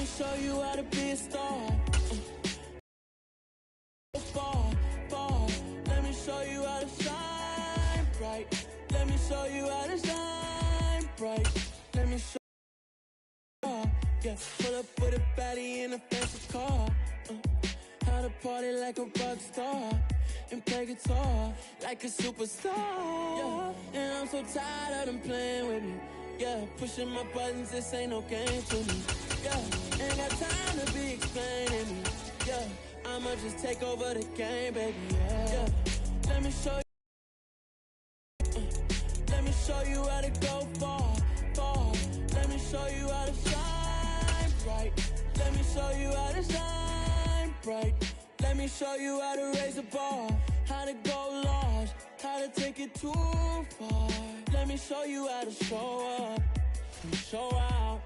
me show you how to be a star. Fall, fall. Let me show you how to shine bright. Let me show you how to shine bright. Let me show you. Yeah, pull up with a baddie in a fancy car. How to party like a rock star and play guitar like a superstar. Yeah, and I'm so tired of them playing with me. Yeah, pushing my buttons, this ain't no game to me. Yeah, ain't got time to be explaining me. Yeah, I'ma just take over the game, baby. Yeah, let me show you. Let me show you how to go far, far. Let me show you how to shine bright. Let me show you how to shine bright. Let me show you how to raise a bar, how to go large, how to take it too far. Let me show you how to show up and show out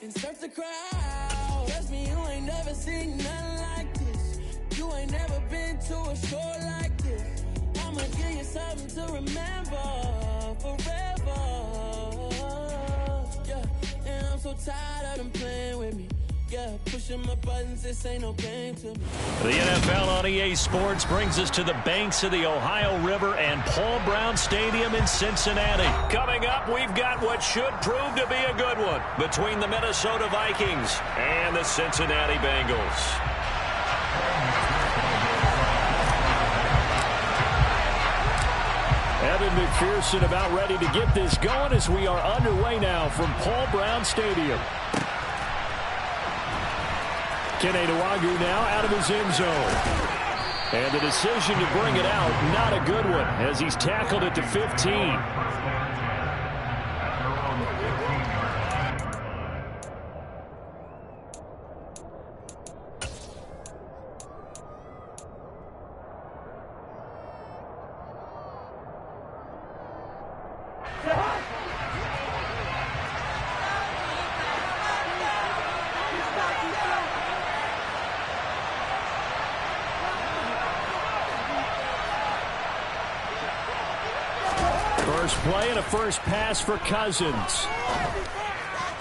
and surf the crowd. Trust me, you ain't never seen nothing like this. You ain't never been to a show like this. I'ma give you something to remember forever. Yeah, and I'm so tired of them playing with me. Yeah, pushing my buttons, this ain't no game to me. The NFL on EA Sports brings us to the banks of the Ohio River and Paul Brown Stadium in Cincinnati. Coming up, we've got what should prove to be a good one between the Minnesota Vikings and the Cincinnati Bengals. Evan McPherson about ready to get this going as we are underway now from Paul Brown Stadium. Kene Nwangwu now out of his end zone. And the decision to bring it out, not a good one, as he's tackled at the 15. First play and a first pass for Cousins.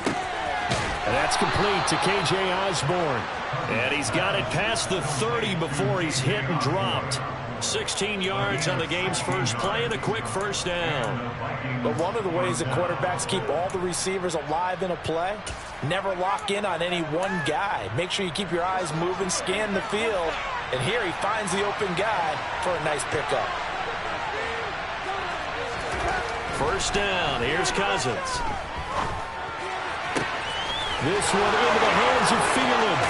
And that's complete to K.J. Osborne. And he's got it past the 30 before he's hit and dropped. 16 yards on the game's first play and a quick first down. But one of the ways that quarterbacks keep all the receivers alive in a play, never lock in on any one guy. Make sure you keep your eyes moving, scan the field. And here he finds the open guy for a nice pickup. First down, here's Cousins. This one into the hands of Thielen.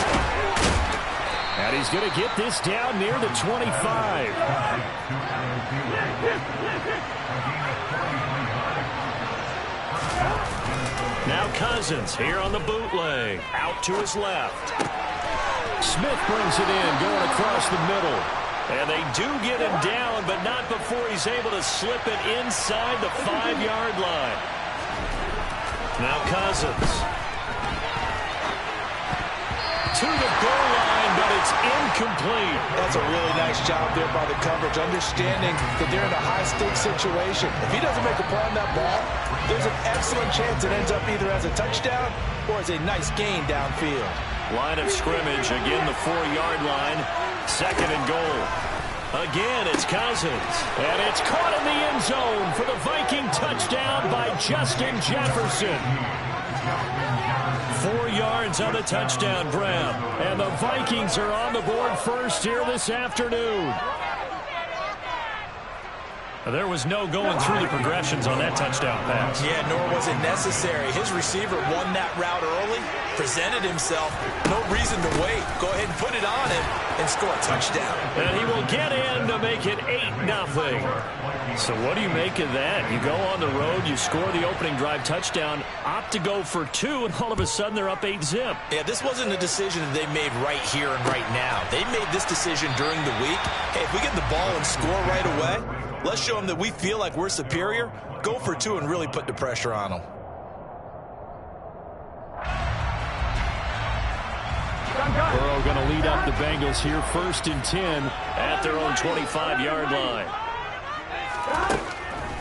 And he's going to get this down near the 25. Now Cousins here on the bootleg. Out to his left. Smith brings it in, going across the middle. And they do get him down, but not before he's able to slip it inside the 5-yard line. Now Cousins. To the goal line, but it's incomplete. That's a really nice job there by the coverage, understanding that they're in a high-stakes situation. If he doesn't make a play on that ball, there's an excellent chance it ends up either as a touchdown or as a nice gain downfield. Line of scrimmage, again the 4-yard line. Second and goal. Again, it's Cousins. And it's caught in the end zone for the Viking touchdown by Justin Jefferson. 4 yards on the touchdown grab. And the Vikings are on the board first here this afternoon. There was no going through the progressions on that touchdown pass. Yeah, nor was it necessary. His receiver won that route early, presented himself. No reason to wait. Go ahead and put it on him and score a touchdown. And he will get in to make it 8-0. So what do you make of that? You go on the road, you score the opening drive touchdown, opt to go for 2, and all of a sudden they're up 8-zip. Yeah, this wasn't a decision that they made right here and right now. They made this decision during the week. Hey, if we get the ball and score right away, let's show them that we feel like we're superior. Go for 2 and really put the pressure on them. Burrow going to lead up the Bengals here, 1st and 10 at their own 25-yard line.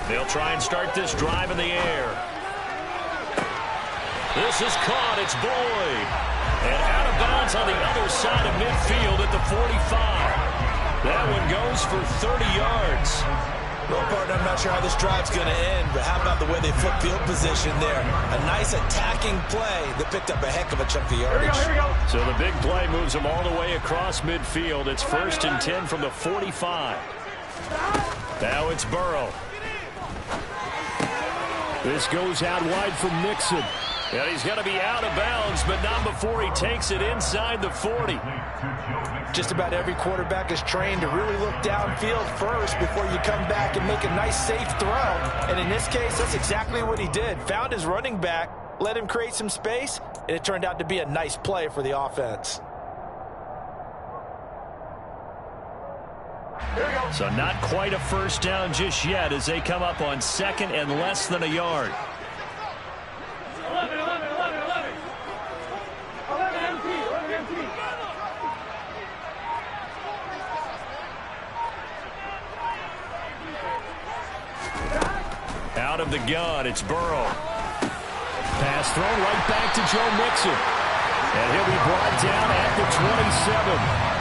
They'll try and start this drive in the air. This is caught. It's Boyd. And out of bounds on the other side of midfield at the 45. That one goes for 30 yards. Well, partner, I'm not sure how this drive's going to end, but how about the way they flip field position there? A nice attacking play that picked up a heck of a chunk of yardage. Here we go. So the big play moves them all the way across midfield. It's 1st and 10 from the 45. Now it's Burrow. This goes out wide from Nixon. And he's going to be out of bounds, but not before he takes it inside the 40. Just about every quarterback is trained to really look downfield first before you come back and make a nice, safe throw. And in this case, that's exactly what he did. Found his running back, let him create some space, and it turned out to be a nice play for the offense. So not quite a first down just yet as they come up on 2nd and less than a yard. Out of the gun, it's Burrow. Pass thrown right back to Joe Mixon. And he'll be brought down at the 27.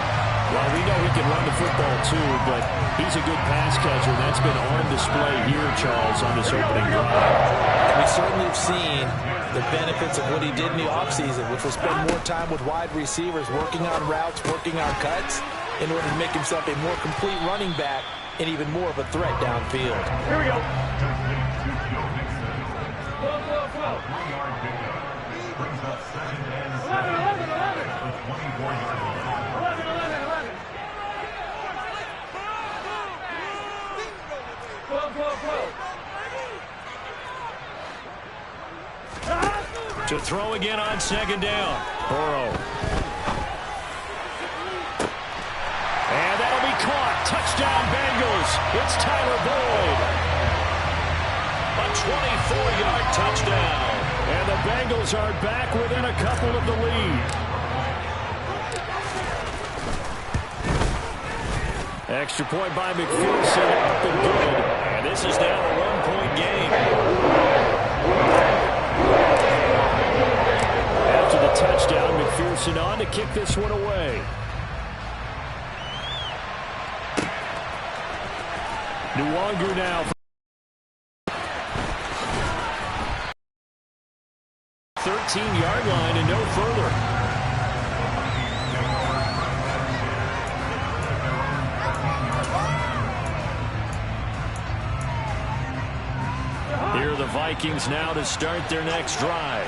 Well, we know he can run the football too, but he's a good pass catcher, and that's been on display here, Charles, on this opening drive. We certainly have seen the benefits of what he did in the offseason, which was spend more time with wide receivers, working on routes, working on cuts, in order to make himself a more complete running back and even more of a threat downfield. Here we go. To throw again on 2nd down. Burrow. And that'll be caught. Touchdown Bengals. It's Tyler Boyd. A 24-yard touchdown. And the Bengals are back within a couple of the lead. Extra point by McPherson. Up and good. And this is now a one-point game. After the touchdown, McPherson on to kick this one away. Nwangu now. 13-yard line and no further. Here are the Vikings now to start their next drive.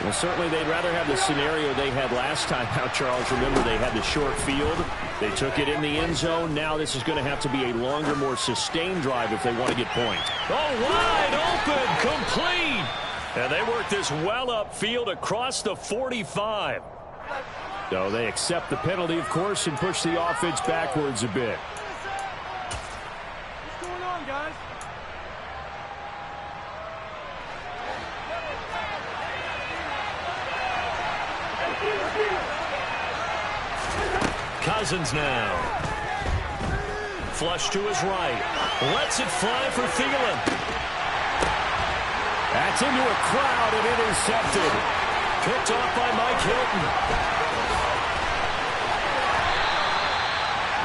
Well, certainly they'd rather have the scenario they had last time out, Charles. Remember, they had the short field. They took it in the end zone. Now this is going to have to be a longer, more sustained drive if they want to get points. Oh, wide open, complete. And they work this well upfield across the 45. So they accept the penalty, of course, and push the offense backwards a bit. What's going on, guys? Cousins now. Flush to his right. Lets it fly for Thielen. That's into a crowd and intercepted. Picked off by Mike Hilton.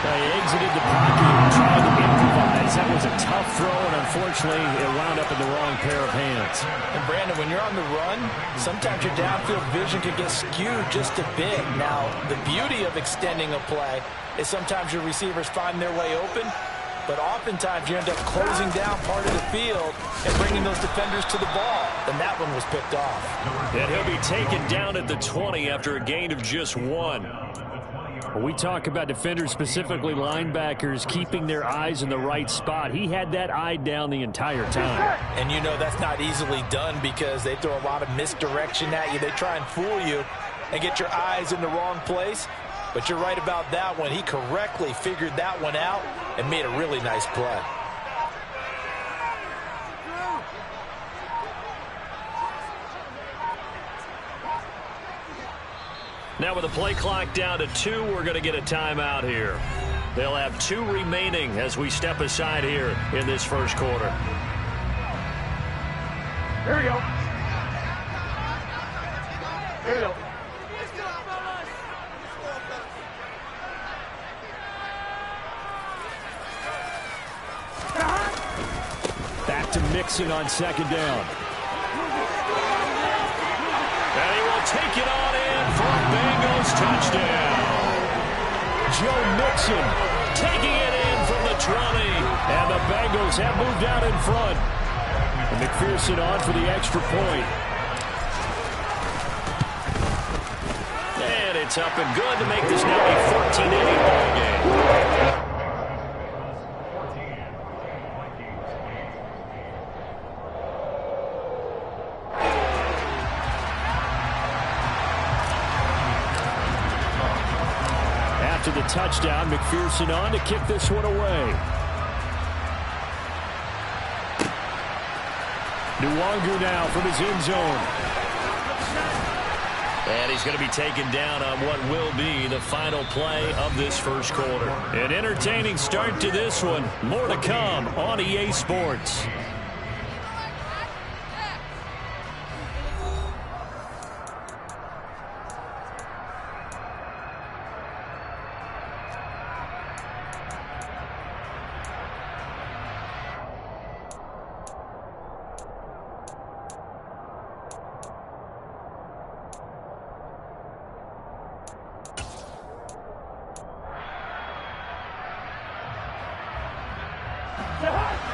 They exited the pocket and tried to improvise. That was a tough throw, and unfortunately, it wound up in the wrong pair of hands. And, Brandon, when you're on the run, sometimes your downfield vision can get skewed just a bit. Now, the beauty of extending a play is sometimes your receivers find their way open, but oftentimes you end up closing down part of the field and bringing those defenders to the ball. And that one was picked off. And he'll be taken down at the 20 after a gain of just 1. When we talk about defenders, specifically linebackers, keeping their eyes in the right spot, he had that eye down the entire time. And you know that's not easily done because they throw a lot of misdirection at you. They try and fool you and get your eyes in the wrong place. But you're right about that one. He correctly figured that one out and made a really nice play. Now with the play clock down to 2, we're going to get a timeout here. They'll have 2 remaining as we step aside here in this first quarter. Here we go. Here we go. to Mixon on second down. And he will take it on in for a Bengals touchdown. Joe Mixon taking it in from the 20. And the Bengals have moved out in front. And McPherson on for the extra point. And it's up and good to make this now a 14-8 ball game. After the touchdown, McPherson on to kick this one away. Nwangu now from his end zone. And he's going to be taken down on what will be the final play of this first quarter. An entertaining start to this one. More to come on EA Sports.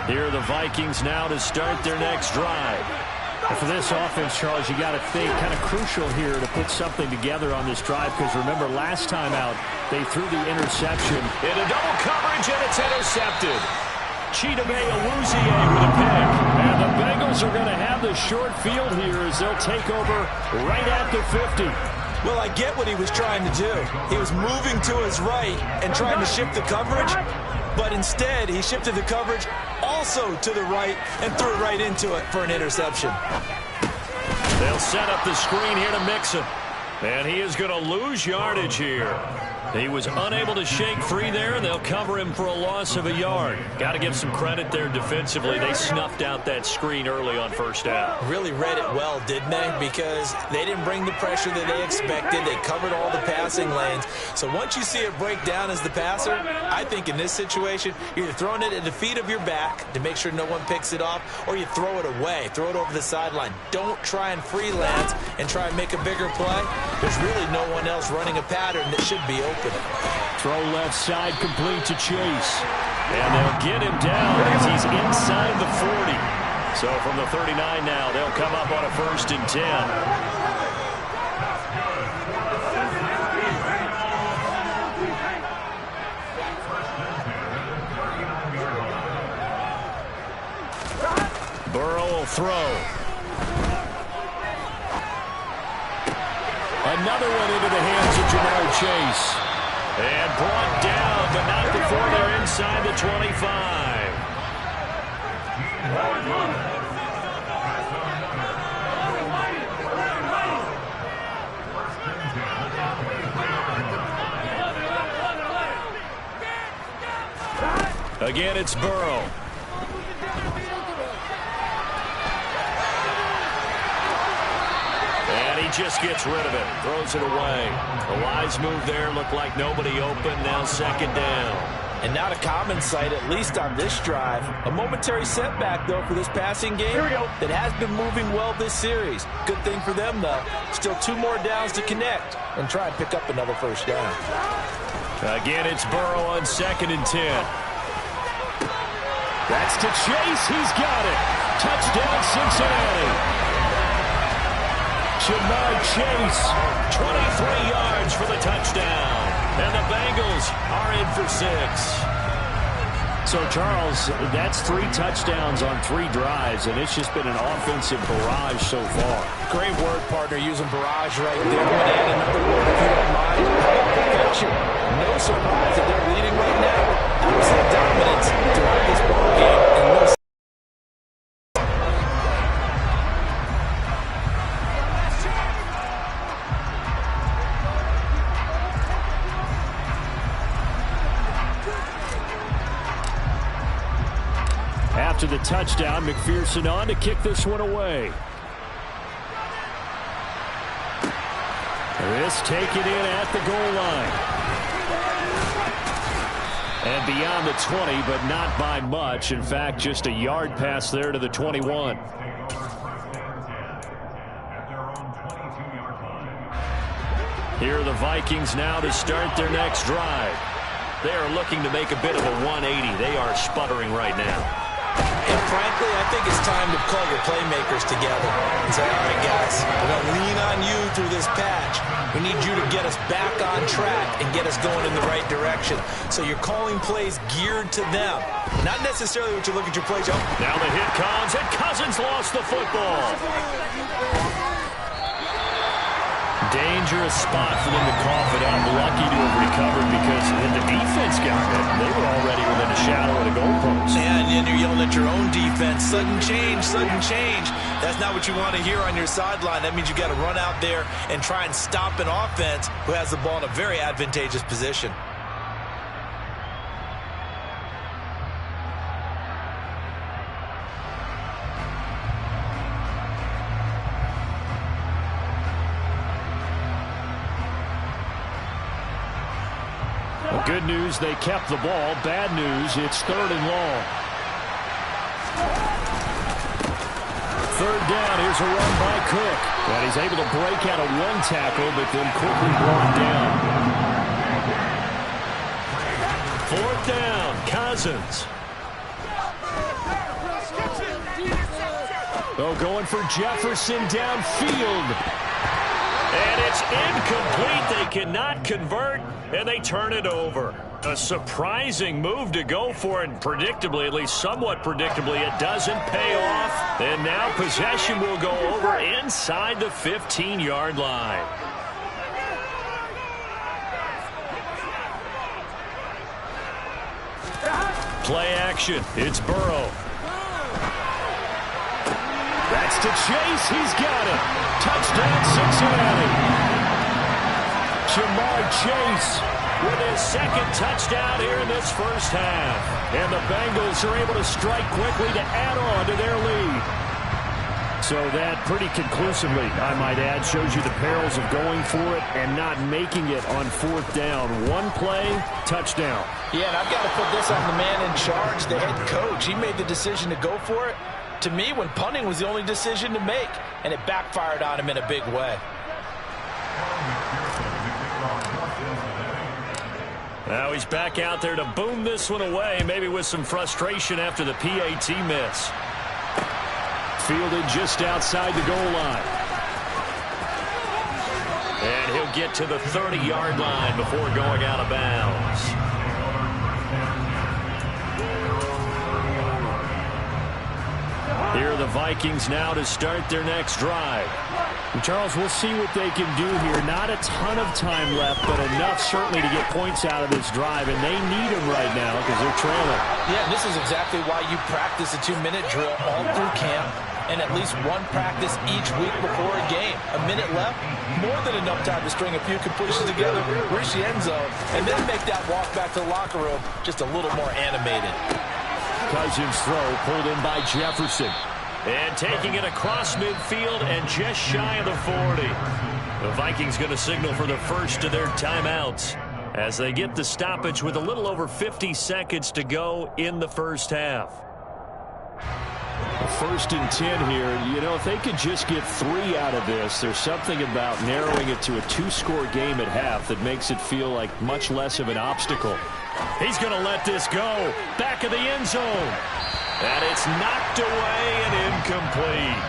Here are the Vikings now to start their next drive. And for this offense, Charles, you got to think kind of crucial here to put something together on this drive, because remember last time out they threw the interception. Into double coverage, and it's intercepted. Chidobe Awuzie with a pick. And the Bengals are going to have the short field here as they'll take over right at the 50. Well, I get what he was trying to do. He was moving to his right and trying to shift the coverage, but instead he shifted the coverage also to the right and threw it right into it for an interception. They'll set up the screen here to Mixon. And he is going to lose yardage here. He was unable to shake free there, and they'll cover him for a loss of a yard. Got to give some credit there defensively. They snuffed out that screen early on first down. Really read it well, didn't they? Because they didn't bring the pressure that they expected. They covered all the passing lanes. So once you see it break down as the passer, I think in this situation, you're either throwing it at the feet of your back to make sure no one picks it off, or you throw it away. Throw it over the sideline. Don't try and freelance and try and make a bigger play. There's really no one else running a pattern that should be open. Throw left side complete to Chase. And they'll get him down as he's inside the 40. So from the 39 now, they'll come up on a 1st and 10. Burrow will throw. Another one into the hands of Jamar Chase. And brought down, but not before they're inside the 25. Again, it's Burrow. Just gets rid of it, throws it away. A wise move there, looked like nobody open, now 2nd down. And not a common sight, at least on this drive. A momentary setback, though, for this passing game that has been moving well this series. Good thing for them, though. Still 2 more downs to connect and try and pick up another 1st down. Again, it's Burrow on 2nd and 10. That's to Chase. He's got it. Touchdown, Cincinnati. Jamar Chase, 23 yards for the touchdown. And the Bengals are in for 6. So, Charles, that's 3 touchdowns on 3 drives, and it's just been an offensive barrage so far. Great word, partner, using barrage right there. I'm going to add another word, if you don't mind. Perfection. No surprise that they're leading right now. Absolute dominance throughout this ball game. And no After the touchdown, McPherson on to kick this one away. This taken in at the goal line. And beyond the 20, but not by much. In fact, just a yard pass there to the 21. Here are the Vikings now to start their next drive. They are looking to make a bit of a 180. They are sputtering right now. And frankly, I think it's time to call your playmakers together and say, all right, guys, we're going to lean on you through this patch. We need you to get us back on track and get us going in the right direction. So you're calling plays geared to them. Not necessarily what you look at your plays. Now the hit comes, and Cousins lost the football. Dangerous spot for them to cough it up. Lucky to have recovered because when the defense got it, they were already within a shadow of the goalpost. And you're yelling at your own defense. Sudden change, sudden change. That's not what you want to hear on your sideline. That means you got to run out there and try and stop an offense who has the ball in a very advantageous position. Good news, they kept the ball. Bad news, it's 3rd and long. 3rd down, here's a run by Cook. And he's able to break out of one tackle, but then quickly brought down. 4th down, Cousins. Oh, going for Jefferson downfield. And it's incomplete. They cannot convert, and they turn it over. A surprising move to go for it, and predictably, at least somewhat predictably, it doesn't pay off. And now possession will go over inside the 15-yard line. Play action. It's Burrow. That's to Chase. He's got it. Touchdown, Cincinnati. Jamar Chase with his 2nd touchdown here in this first half. And the Bengals are able to strike quickly to add on to their lead. So that pretty conclusively, I might add, shows you the perils of going for it and not making it on 4th down. One play, touchdown. Yeah, and I've got to put this on the man in charge, the head coach. He made the decision to go for it. To me, when punting was the only decision to make, and it backfired on him in a big way. Now he's back out there to boom this one away, maybe with some frustration after the PAT miss. Fielded just outside the goal line. And he'll get to the 30-yard line before going out of bounds. Here are the Vikings now to start their next drive. And Charles, we'll see what they can do here. Not a ton of time left, but enough certainly to get points out of this drive, and they need them right now because they're trailing. Yeah, this is exactly why you practice a 2-minute drill all through camp and at least one practice each week before a game. A minute left, more than enough time to string a few completions together, reach the end zone, and then make that walk back to the locker room just a little more animated. Cousins throw pulled in by Jefferson. And taking it across midfield and just shy of the 40. The Vikings going to signal for the first of their timeouts as they get the stoppage with a little over 50 seconds to go in the first half. 1st and 10 here. You know, if they could just get 3 out of this, there's something about narrowing it to a 2-score game at half that makes it feel like much less of an obstacle. He's going to let this go. Back of the end zone. And it's knocked away and incomplete.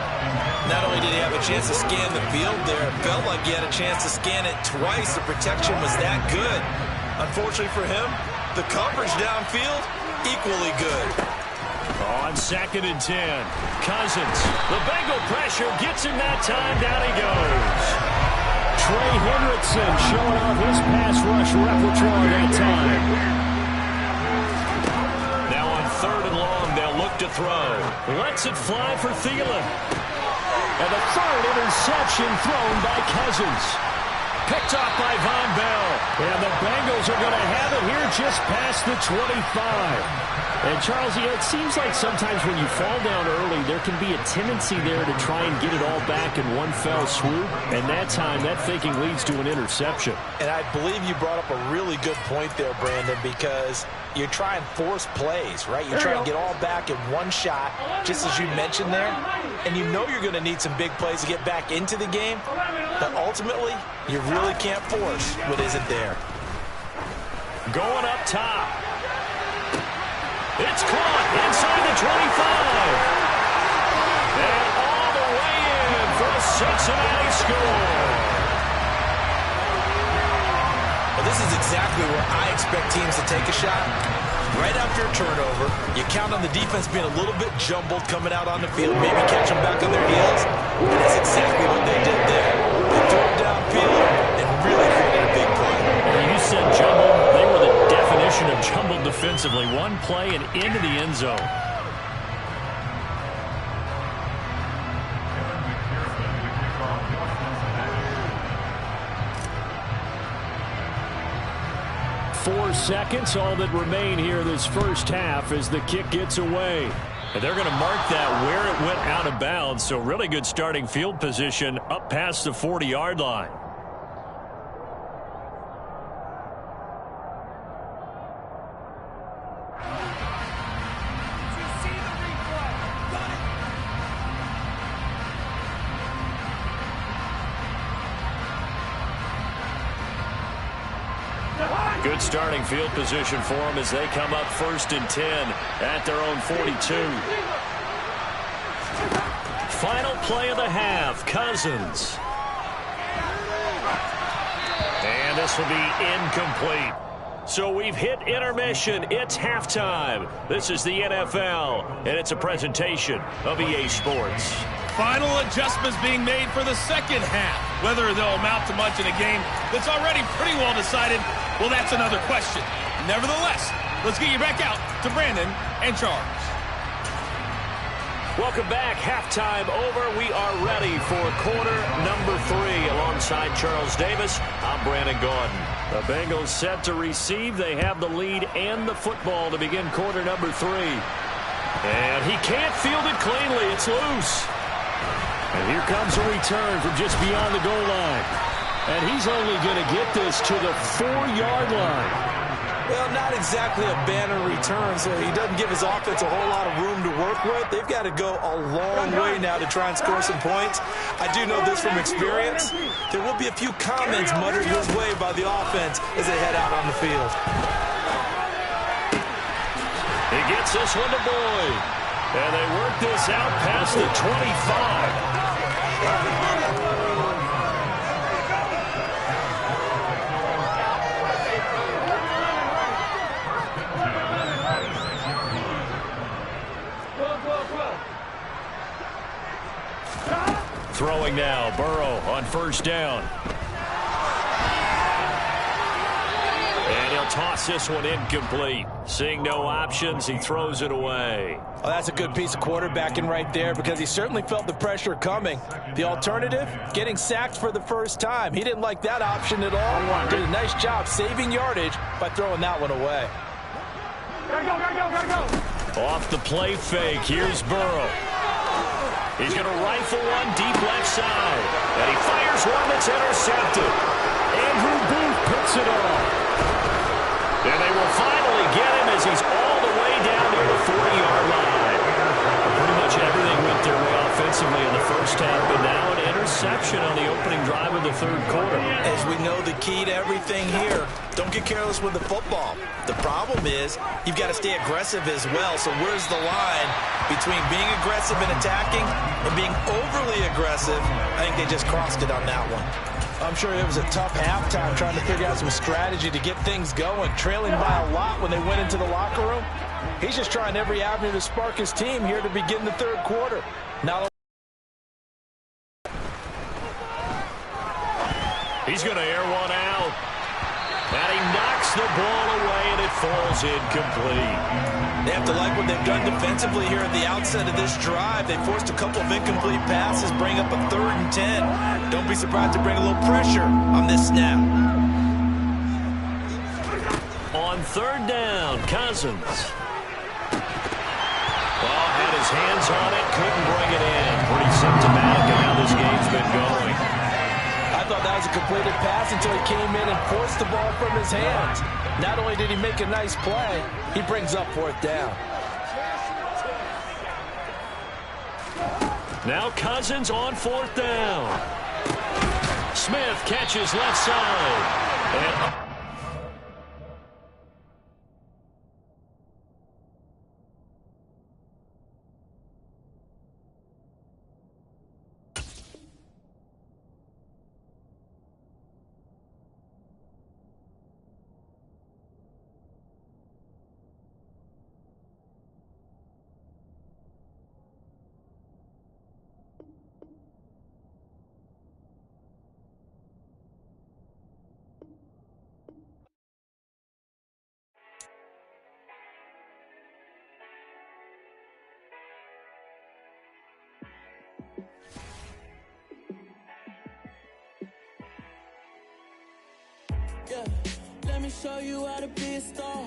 Not only did he have a chance to scan the field there, it felt like he had a chance to scan it twice. The protection was that good. Unfortunately for him, the coverage downfield, equally good. On 2nd and 10, Cousins. The Bengal pressure gets him that time. Down he goes. Trey Hendrickson showing off his pass rush repertoire that time. Now on 3rd and long, they'll look to throw. Lets it fly for Thielen. And the 3rd interception thrown by Cousins. Picked off by Von Bell. And the Bengals are going to have it here just past the 25. And, Charles, you know, it seems like sometimes when you fall down early, there can be a tendency there to try and get it all back in one fell swoop. And that time, that thinking leads to an interception. And I believe you brought up a really good point there, Brandon, because you try and force plays, right? You try to get all back in one shot, just as you mentioned there. And you know you're going to need some big plays to get back into the game. But ultimately, you really can't force what isn't there. Going up top. It's caught inside the 25. And all the way in for a Cincinnati score. Well, this is exactly where I expect teams to take a shot. Right after a turnover, you count on the defense being a little bit jumbled coming out on the field, maybe catch them back on their heels. And that's exactly what they did there. They threw it downfield and really created a big play. You said jumbled. They were the definition of jumbled defensively. One play and into the end zone. Four seconds, all that remain here this first half as the kick gets away. And they're going to mark that where it went out of bounds, so really good starting field position up past the 40-yard line. Good starting field position for them as they come up 1st and 10 at their own 42. Final play of the half, Cousins. And this will be incomplete. So we've hit intermission. It's halftime. This is the NFL, and it's a presentation of EA Sports. Final adjustments being made for the second half. Whether they'll amount to much in a game that's already pretty well decided, well, that's another question. Nevertheless, let's get you back out to Brandon and Charles. Welcome back. Halftime over. We are ready for quarter number 3. Alongside Charles Davis, I'm Brandon Gaudin. The Bengals set to receive. They have the lead and the football to begin quarter number 3. And he can't field it cleanly. It's loose. And here comes a return from just beyond the goal line. And he's only going to get this to the 4-yard line. Well, not exactly a banner return, so he doesn't give his offense a whole lot of room to work with. They've got to go a long way now to try and score some points. I do know this from experience. There will be a few comments muttered his way by the offense as they head out on the field. He gets this one to Boyd. And they work this out past the 25. Throwing now, Burrow on 1st down. And he'll toss this one incomplete. Seeing no options, he throws it away. Well, that's a good piece of quarterbacking right there because he certainly felt the pressure coming. The alternative, getting sacked for the first time. He didn't like that option at all. Did a nice job saving yardage by throwing that one away. Off the play fake, here's Burrow. He's going to rifle one deep left side. And he fires one that's intercepted. Andrew Booth puts it off. And they will finally get him as he's all the way down near the 40-yard line. Pretty much everything went their way offensively in the first half, but now an interception on the opening drive of the 3rd quarter. As we know, the key to everything here, don't get careless with the football. The problem is you've got to stay aggressive as well. So where's the line between being aggressive and attacking and being overly aggressive? I think they just crossed it on that one. I'm sure it was a tough halftime trying to figure out some strategy to get things going, trailing by a lot when they went into the locker room. He's just trying every avenue to spark his team here to begin the 3rd quarter. Now he's going to air one out. And he knocks the ball away, and it falls incomplete. They have to like what they've done defensively here at the outset of this drive. They forced a couple of incomplete passes, bring up a 3rd and 10. Don't be surprised to bring a little pressure on this snap. On 3rd down, Cousins. Well, had his hands on it, couldn't bring it in. Pretty symptomatic of how this game's been going. I I thought that was a completed pass until he came in and forced the ball from his hands. Not only did he make a nice play, he brings up fourth down. Now Cousins on fourth down. Smith catches left side. And Yeah, let me show you how to be a star.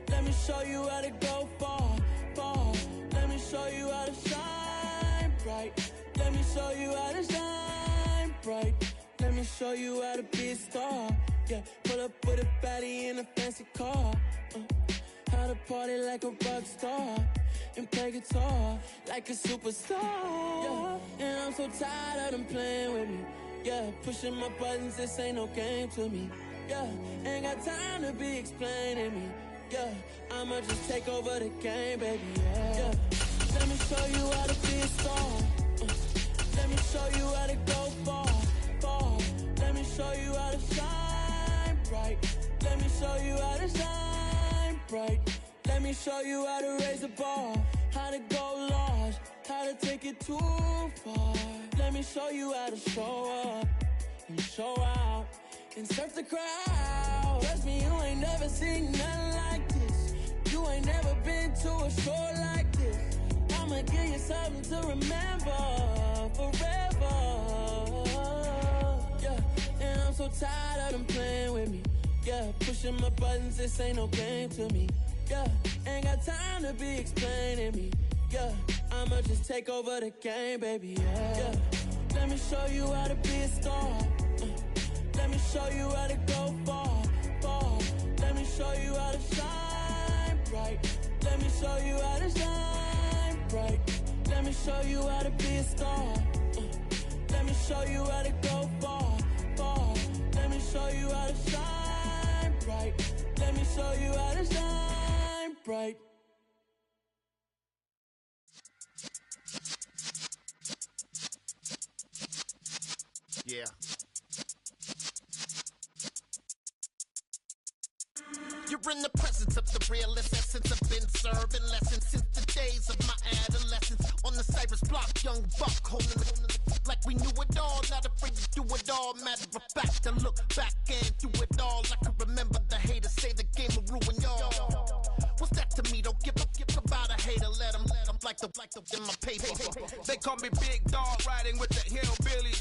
Let me show you how to go far, far. Let me show you how to shine bright. Let me show you how to shine bright. Let me show you how to be a star. Yeah, pull up with a baddie in a fancy car. How to party like a rock star and play guitar like a superstar. Yeah, and I'm so tired of them playing with me. Yeah, pushing my buttons, this ain't no game to me. Yeah, ain't got time to be explaining me. Yeah, I'ma just take over the game, baby. Yeah, let me show you how to be a star. Let me show you how to go far, far. Let me show you how to shine bright. Let me show you how to shine bright. Let me show you how to raise the bar, how to go large, how to take it too far. Let me show you how to show up and show out and surf the crowd. Trust me, you ain't never seen nothing like this. You ain't never been to a show like this. I'ma give you something to remember forever. Yeah, and I'm so tired of them playing with me. Yeah, pushing my buttons, this ain't no game to me. Yeah, ain't got time to be explaining me. Yeah, I'ma just take over the game, baby. Yeah, let me show you how to be a star. Let me show you how to go far, far. Let me show you how to shine bright. Let me show you how to shine bright. Let me show you how to be a star. Let me show you how to go far, far. Let me show you how to shine bright. Let me show you how to shine bright. Yeah. You're in the presence of the realest essence. I've been serving lessons since the days of my adolescence. On the Cypress block, young buck holding it like we knew it all. Not afraid to do it all. Matter of fact, to look back and do it all. I can remember the haters say the game will ruin y'all. What's that to me? Don't give about a hater. Let them like the in my paper. They call me Big Dog, riding with the hillbilly.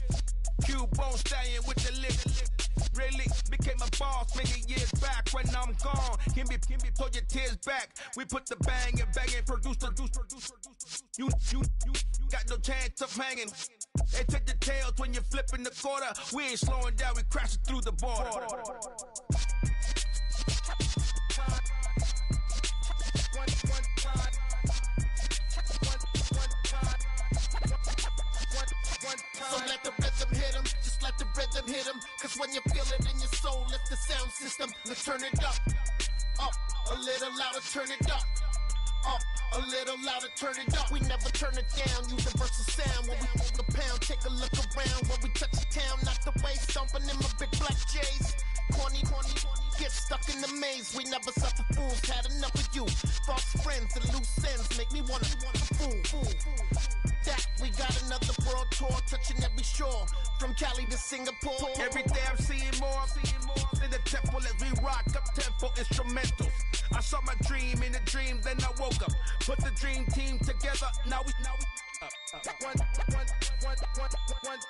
Cubone stallion with the lip. Really became a boss many years back. When I'm gone, can be pull your tears back. We put the bang and produce. You got no chance of hanging. They take the tails when you're flipping the quarter. We ain't slowing down, we crashing through the border. So let the rhythm hit him, just let the rhythm hit him. Cause when you feel it in your soul, lift the sound system. Let's turn it up, a little louder, turn it up, a little louder, turn it up. We never turn it down, universal sound. When we hold the pound, take a look around. When we touch the town, not the way, stomping in my big black J's. Corny, get stuck in the maze. We never suffer fools, had enough of you. False friends and loose ends make me wanna fool. That we got another world tour, touching every shore, from Cali to Singapore. Every day I'm seeing more in the temple as we rock up tempo instrumentals. I saw my dream in a dream, then I woke up. Put the dream team together, now we one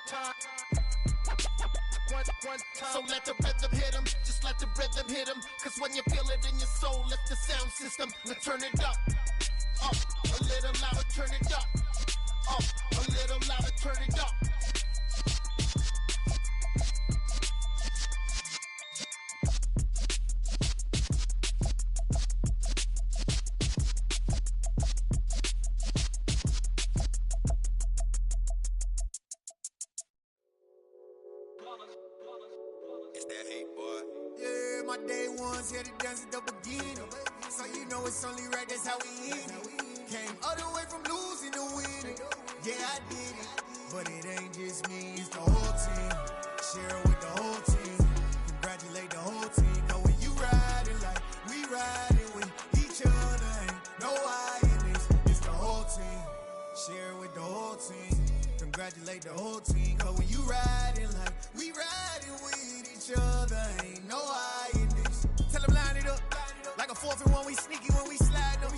time. So let the rhythm hit him, just let the rhythm hit him. Cause when you feel it in your soul, lift the sound system. Let's turn it up, a little louder, turn it up, a little louder, turn it up. It's that hate, boy. Yeah, my day ones here to dance at the beginning. So you know it's only right, that's how we end it. Came all the way from losing to winning. Yeah, I did it. But it ain't just me, it's the whole team. Share it with the whole team. Congratulate the whole team. Cause when you riding like we riding with each other, ain't no I in this. It's the whole team. Share it with the whole team. Congratulate the whole team. Cause when you riding like we riding with each other, ain't no I in this. Tell them line it up. Like a 4th and 1, we sneaky when we slide them.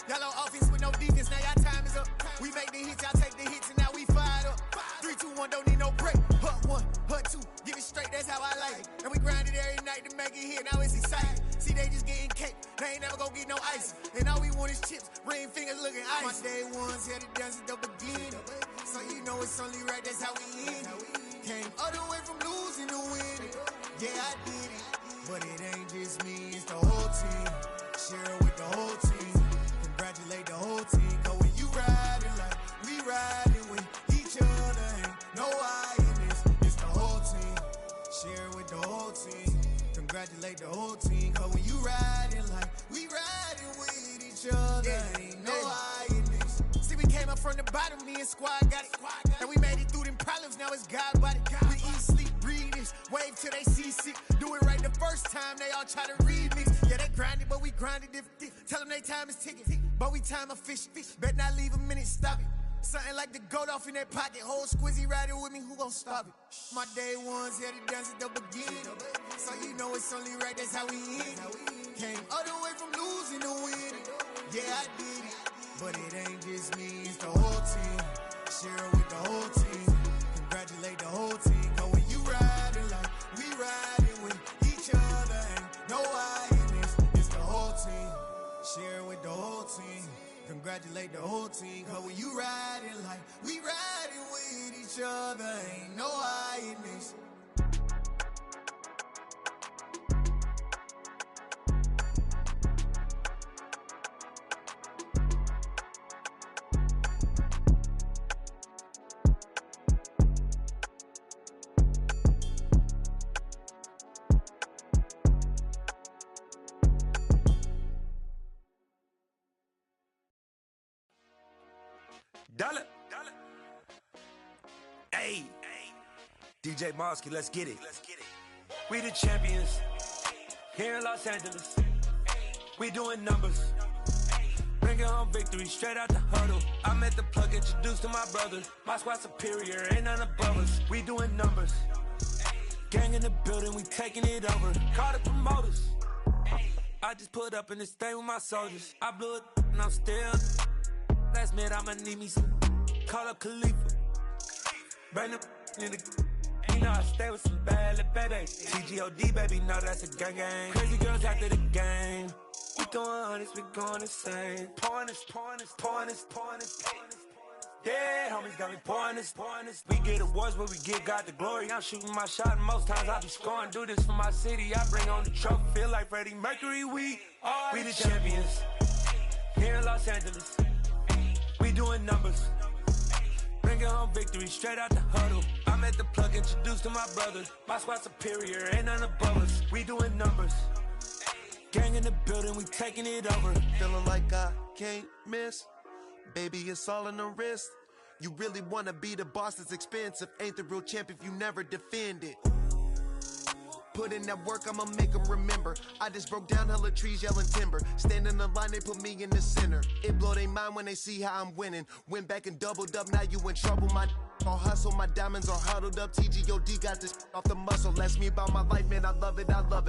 Y'all on offense with no defense, now y'all time is up. We make the hits, y'all take the hits, and now we fired up. 3, 2, 1, don't need no break. Hut 1, hut 2, give it straight, that's how I like it. And we grind it every night to make it hit, now it's exciting. See, they just getting cake, they ain't never gonna get no ice. And all we want is chips, ring fingers looking ice. My day ones here to dance at the beginning. So you know it's only right, that's how we end it. Came all the way from losing to winning. Yeah, I did it. But it ain't just me, it's the whole team. Share it with the whole team. Congratulate the whole team. Cause when you riding like we riding with each other, ain't no I in this. It's the whole team. Share it with the whole team. Congratulate the whole team. Cause when you riding like we riding with each other, ain't no I in this. See, we came up from the bottom, me and squad got it. And we made it through them problems, now it's God body. We eat, sleep, breathe this, wave till they see sick. Do it right the first time, they all try to remix. Yeah, they grinded, but we grinded different. Tell them they time is ticking, but we time a fish. Bet not leave a minute, stop it. Something like the goat off in their pocket. Whole squizzy riding with me, who gon' stop it? My day ones here to dance at the beginning. So you know it's only right, that's how we end it. Came all the way from losing to winning. Yeah, I did it. But it ain't just me, it's the whole team. Share it with the whole team. Congratulate the whole team. Cause when you riding like we riding with each other, ain't no I in this. It's the whole team. Share it with the whole team. Congratulate the whole team. Cause when you riding like we riding with each other, ain't no I in this. Dollar. Hey, DJ Mosky, let's get it. We the champions here in Los Angeles. We doing numbers. Bringing home victory straight out the huddle. I'm at the plug, introduced to my brother. My squad superior, ain't none above us. We doing numbers. Gang in the building, we taking it over. Call the promoters. I just put up in this thing with my soldiers. I blew it and I'm still. Last minute, I'ma need me some. Call up Khalifa. Bring them in the. You know I stay with some bad little babies. TGOD, baby, know that's a gang gang. Crazy girls after the game. We throwing hundreds, we going insane. Pouring this. Yeah, homies got me pouring this. We get awards, but we give God the glory. I'm shooting my shot, and most times I be scoring. Do this for my city, I bring on the trophy. Feel like Freddie Mercury, we the champions. Here in Los Angeles. We doing numbers. Bringing home victory straight out the huddle. I'm at the plug, introduced to my brother. My squad superior, ain't none above us. We doing numbers. Gang in the building, we taking it over. Feeling like I can't miss. Baby, it's all in the wrist. You really wanna be the boss, it's expensive. Ain't the real champ if you never defend it. Put in that work, I'ma make them remember. I just broke down hella trees, yelling timber. Stand in the line, they put me in the center. It blow they mind when they see how I'm winning. Went back and doubled up, now you in trouble. My all hustle, my diamonds are huddled up. TGOD got this off the muscle. Ask me about my life, man, I love it.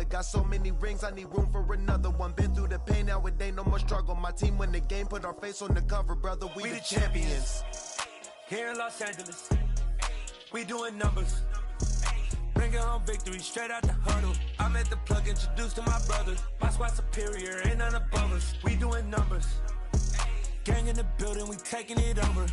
Got so many rings, I need room for another one. Been through the pain, now it ain't no more struggle. My team win the game, put our face on the cover, brother. We the champions. Here in Los Angeles, we doing numbers. Bringing home victory straight out the huddle. I'm at the plug, introduced to my brother. My squad superior, ain't none above us. We doing numbers. Gang in the building, we taking it over.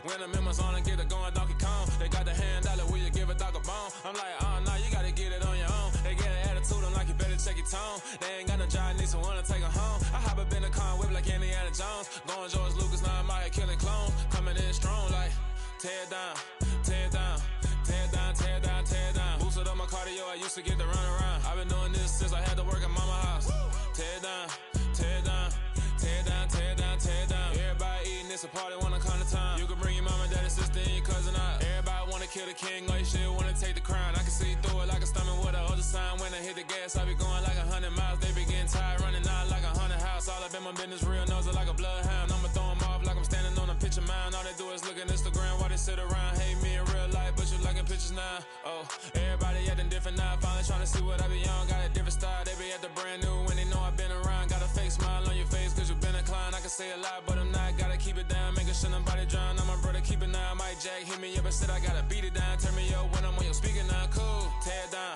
When I'm in my zone and get it going Donkey Kong. They got the hand out, will you give a dog a bone? I'm like, nah, you gotta get it on your own. They get an attitude, I'm like, you better check your tone. They ain't got no job, need someone to take her home. I hop up in the car and whip like Indiana Jones. Going George Lucas, now I'm out here killing clones. Coming in strong like, tear down, tear down, tear down, tear down, tear down. Boosted up my cardio, I used to get to run around. I've been doing this since I had to work at mama house. Tear down, tear down, tear down, tear down, tear down. Everybody eating, it's a party, wanna come to time. You can bring your mama, daddy, sister, and your cousin out. Everybody wanna kill the king, like shit, wanna take the crown. I can see through it like a stomach with a other sign. When I hit the gas, I be going like 100 miles. They be getting tired, running out like 100 house. All up in my business, real nose like a bloodhound. I'ma throw them off like I'm standing on a picture mound. All they do is look at Instagram while they sit around. Hate me in real life, but you liking pictures now. Oh, everybody acting different now. Finally trying to see what I be on. Got a different style, they be at the brand new when they know I've been around. Got a fake smile on your face cause you been inclined. I can say a lot, but I'm not. Gotta keep it down, making sure nobody drown. I'm my brother, keep it now. Mike Jack hit me up and said I gotta beat it down. Turn me up when I'm on your speaker now. Cool, tear down,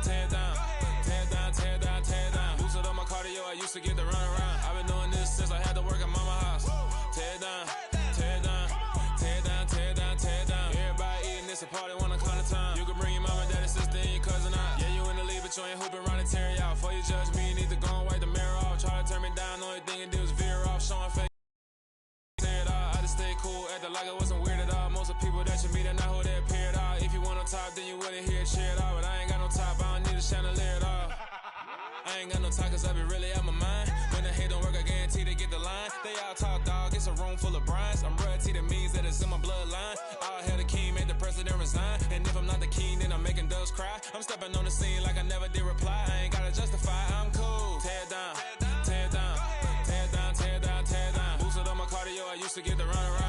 tear down, tear down, tear down, tear down. Boosted up my cardio, I used to get to run around. I've been doing this since I had to work at mama house. Tear down, tear down, tear down, tear down, tear down. Everybody eating, it's a party, wanna come to time. You can bring your mama, daddy, sister, and your cousin out. Yeah, you in the lead, but you ain't hooping around and tear you out. Before you judge me, you need to go and wipe the mirror off. Try to turn me down, the only thing you do is veer off. Showing fake. I just stay cool, acting like I wasn't weird at all. Most of the people that you meet are not who they appear at all. If you want on top, then you wouldn't hear it cheer at all. But I ain't got no top, I don't need a chandelier at all. I ain't got no time cause I be really out my mind. When the hate don't work, I guarantee they get the line. They all talk dog, it's a room full of brines. I'm royalty, that means that it's in my bloodline. All hail the king, made the president resign. And if I'm not the king, then I'm making doves cry. I'm stepping on the scene like I never did reply. I ain't gotta justify, I'm cool. Tear down, tear down, tear down, tear down, tear down. Boosted up my cardio, I used to get to run around.